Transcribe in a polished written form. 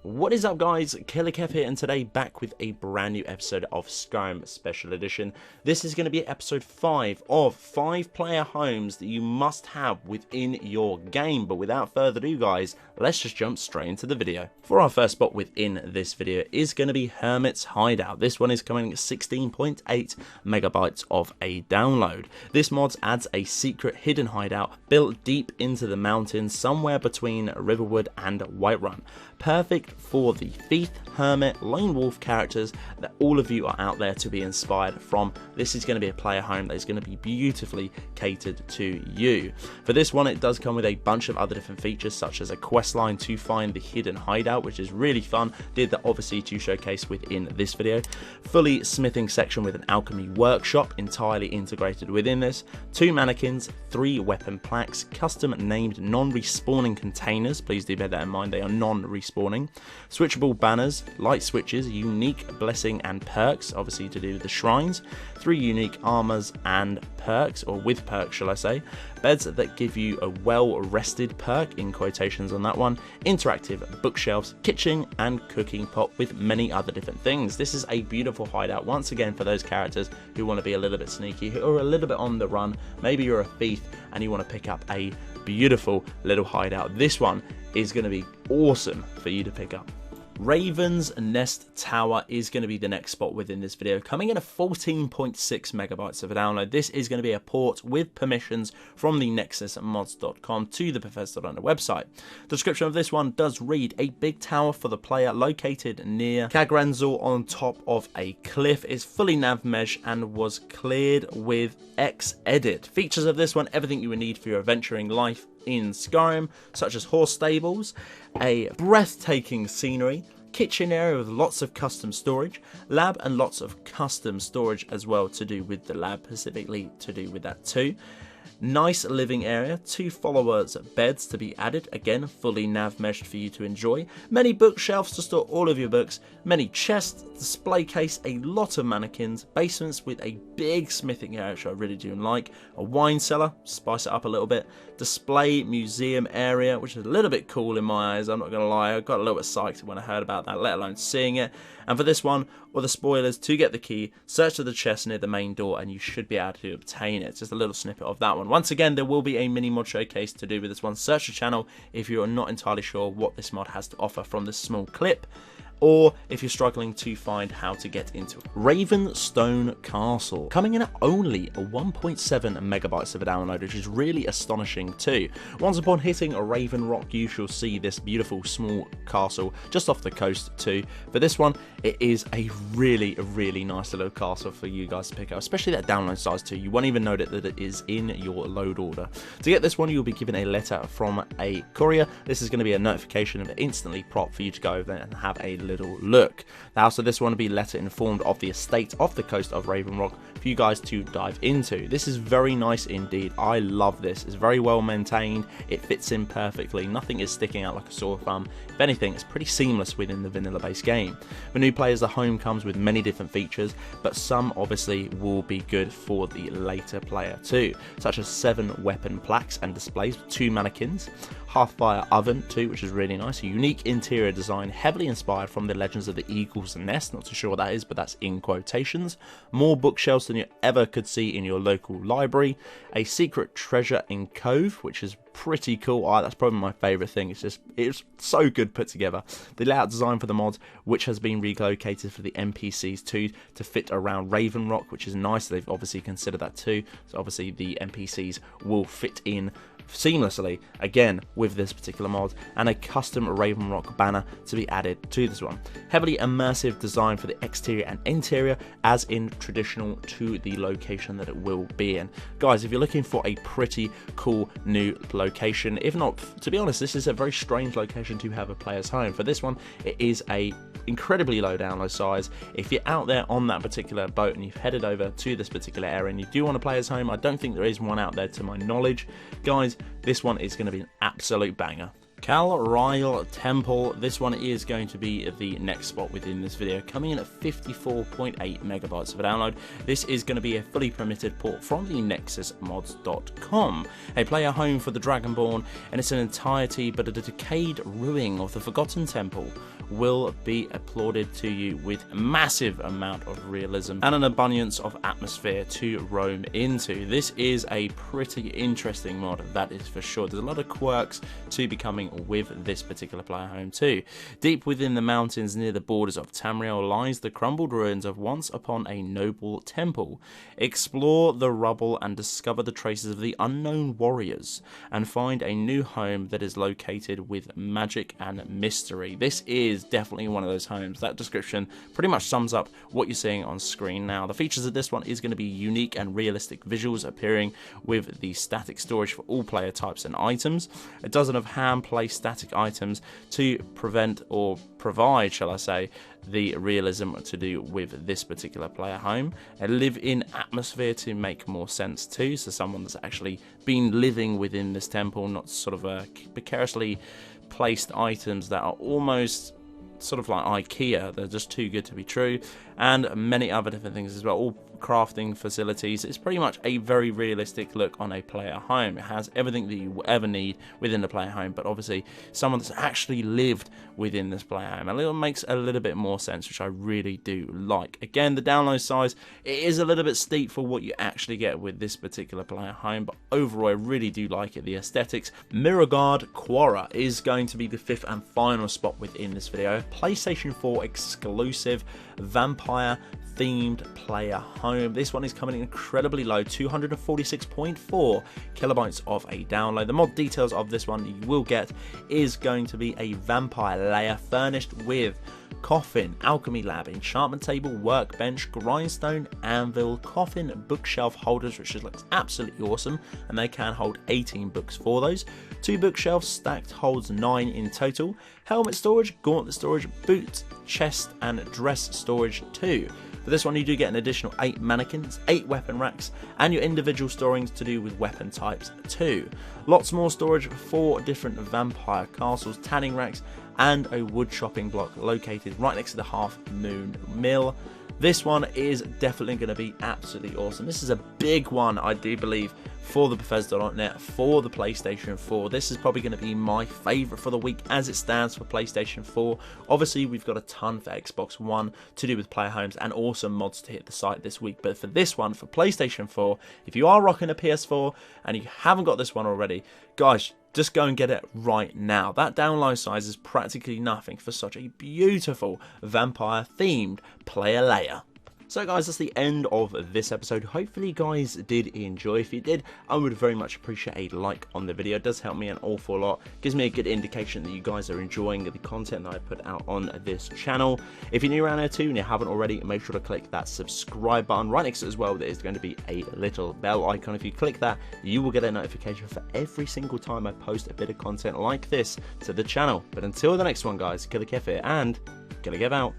What is up guys, Killerkev here, and today back with a brand new episode of Skyrim Special Edition. This is going to be episode 5 of 5 player homes that you must have within your game. But without further ado guys, let's just jump straight into the video. For our first spot within this video is going to be Hermits Hideout. This one is coming at 16.8 megabytes of a download. This mod adds a secret hidden hideout built deep into the mountains somewhere between Riverwood and Whiterun. Perfect for the thief, hermit, lone wolf characters that all of you are out there to be inspired from. This is going to be a player home that is going to be beautifully catered to you. For this one, it does come with a bunch of other different features, such as a quest line to find the hidden hideout, which is really fun. Did that obviously to showcase within this video. Fully smithing section with an alchemy workshop entirely integrated within this. 2 mannequins, 3 weapon plaques, custom named non-respawning containers. Please do bear that in mind, they are non-respawning. Switchable banners, light switches, unique blessing and perks, obviously to do with the shrines, 3 unique armors and perks, or with perks shall I say, beds that give you a well-rested perk, in quotations on that one, interactive bookshelves, kitchen and cooking pot with many other different things. This is a beautiful hideout once again for those characters who want to be a little bit sneaky, who are a little bit on the run. Maybe you're a thief and you want to pick up a beautiful little hideout. This one is going to be awesome for you to pick up. Raven's Nest Tower is going to be the next spot within this video, coming in at 14.6 megabytes of a download. This is going to be a port with permissions from the nexusmods.com to the Bethesda website. The description of this one does read: a big tower for the player located near Kagranzor on top of a cliff, is fully nav mesh and was cleared with Xedit. Features of this one: everything you would need for your adventuring life in Skyrim, such as horse stables, a breathtaking scenery, kitchen area with lots of custom storage, lab and lots of custom storage as well to do with the lab, specifically to do with that too. Nice living area, 2 followers beds to be added, again fully nav meshed for you to enjoy, many bookshelves to store all of your books, many chests, display case, a lot of mannequins, basements with a big smithing area which I really do like, a wine cellar, spice it up a little bit, display museum area which is a little bit cool in my eyes, I'm not going to lie. I got a little bit psyched when I heard about that, let alone seeing it. And for this one, or the spoilers, to get the key, search for the chest near the main door and you should be able to obtain it. Just a little snippet of that one. Once again, there will be a mini mod showcase to do with this one. Search the channel if you are not entirely sure what this mod has to offer from this small clip, or if you're struggling to find how to get into it. Ravenstone Castle, coming in at only 1.7 megabytes of a download, which is really astonishing too. Once upon hitting a Raven Rock, you shall see this beautiful small castle just off the coast too. For this one, it is a really nice little castle for you guys to pick up, especially that download size too. You won't even know that it is in your load order. To get this one, you'll be given a letter from a courier. This is going to be a notification of it instantly prop for you to go over there and have a little look. The house of this one will be letter informed of the estate off the coast of Raven Rock for you guys to dive into. This is very nice indeed. I love this. It's very well maintained. It fits in perfectly. Nothing is sticking out like a sore thumb. If anything, it's pretty seamless within the vanilla based game. For new players, the home comes with many different features, but some obviously will be good for the later player too, such as 7 weapon plaques and displays, 2 mannequins, half-fire oven too, which is really nice, a unique interior design heavily inspired from the Legends of the Eagle's Nest, not too sure what that is, but that's in quotations, more bookshelves than you ever could see in your local library, a secret treasure in Cove, which is pretty cool. That's probably my favorite thing. It's so good put together. The layout design for the mod, which has been relocated for the NPCs too to fit around Raven Rock, which is nice. They've obviously considered that too, so obviously the NPCs will fit in seamlessly again with this particular mod, and a custom Raven Rock banner to be added to this one. Heavily immersive design for the exterior and interior, as in traditional to the location that it will be in. Guys, if you're looking for a pretty cool new location, if not, to be honest, this is a very strange location to have a player's home. For this one, it is a incredibly low download size. If you're out there on that particular boat and you've headed over to this particular area and you do want a player's home, I don't think there is one out there to my knowledge. Guys, this one is going to be an absolute banger. Kel-Rii Temple, this one is going to be the next spot within this video, coming in at 54.8 megabytes of a download. This is going to be a fully permitted port from the nexusmods.com, a player home for the Dragonborn, and it's an entirety but a decayed ruin of the Forgotten Temple. will be applauded to you with a massive amount of realism and an abundance of atmosphere to roam into. This is a pretty interesting mod, that is for sure. There's a lot of quirks to be coming with this particular player home too. Deep within the mountains near the borders of Tamriel lies the crumbled ruins of once upon a noble temple. Explore the rubble and discover the traces of the unknown warriors, and find a new home that is located with magic and mystery. This is definitely one of those homes. That description pretty much sums up what you're seeing on screen now. The features of this one is going to be unique and realistic visuals appearing with the static storage for all player types and items, a dozen of hand-placed static items to prevent or provide, shall I say, the realism to do with this particular player home. A live-in atmosphere to make more sense too, so someone that's actually been living within this temple, not sort of precariously placed items that are almost sort of like IKEA. They're just too good to be true, and many other different things as well, all crafting facilities. It's pretty much a very realistic look on a player home. It has everything that you will ever need within the player home, but obviously someone that's actually lived within this player home. And it makes a little bit more sense, which I really do like. Again, the download size, it is a little bit steep for what you actually get with this particular player home, but overall I really do like it. The aesthetics. Miragad Quarra is going to be the 5th and final spot within this video. PlayStation 4 exclusive vampire themed player home. This one is coming in incredibly low, 246.4 kilobytes of a download. The mod details of this one you will get is going to be a vampire lair furnished with coffin, alchemy lab, enchantment table, workbench, grindstone, anvil, coffin, bookshelf holders, which looks absolutely awesome, and they can hold 18 books for those. 2 bookshelves stacked holds 9 in total. Helmet storage, gauntlet storage, boot, chest, and dress storage too. For this one you do get an additional 8 mannequins, 8 weapon racks, and your individual storings to do with weapon types too. Lots more storage for 4 different vampire castles, tanning racks, and a wood chopping block located right next to the Half Moon Mill. This one is definitely going to be absolutely awesome. This is a big one, I do believe, for the Bethesda.net, for the PlayStation 4. This is probably going to be my favourite for the week as it stands for PlayStation 4. Obviously, we've got a ton for Xbox One to do with player homes and awesome mods to hit the site this week. But for this one, for PlayStation 4, if you are rocking a PS4 and you haven't got this one already, guys, just go and get it right now. That download size is practically nothing for such a beautiful vampire-themed player layer. So guys, that's the end of this episode. Hopefully you guys did enjoy. If you did, I would very much appreciate a like on the video. It does help me an awful lot. Gives me a good indication that you guys are enjoying the content that I put out on this channel. If you're new around here too and you haven't already, make sure to click that subscribe button right next to it as well. There is going to be a little bell icon. If you click that, you will get a notification for every single time I post a bit of content like this to the channel. But until the next one guys, Killerkev here and Killerkev out.